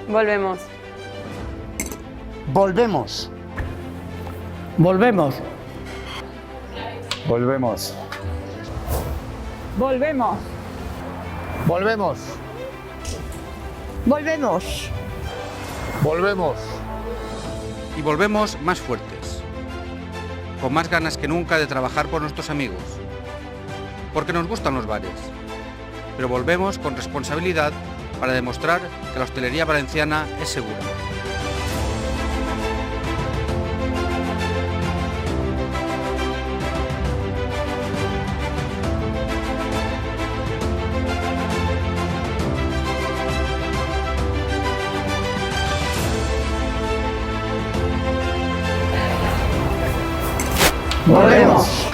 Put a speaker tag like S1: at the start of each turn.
S1: Volvemos.
S2: Volvemos.
S3: Volvemos.
S4: Volvemos.
S1: Volvemos.
S2: Volvemos.
S1: Volvemos.
S2: Volvemos.
S5: Y volvemos más fuertes, con más ganas que nunca de trabajar por nuestros amigos, porque nos gustan los bares, pero volvemos con responsabilidad para demostrar que la hostelería valenciana es segura.
S3: Volvemos.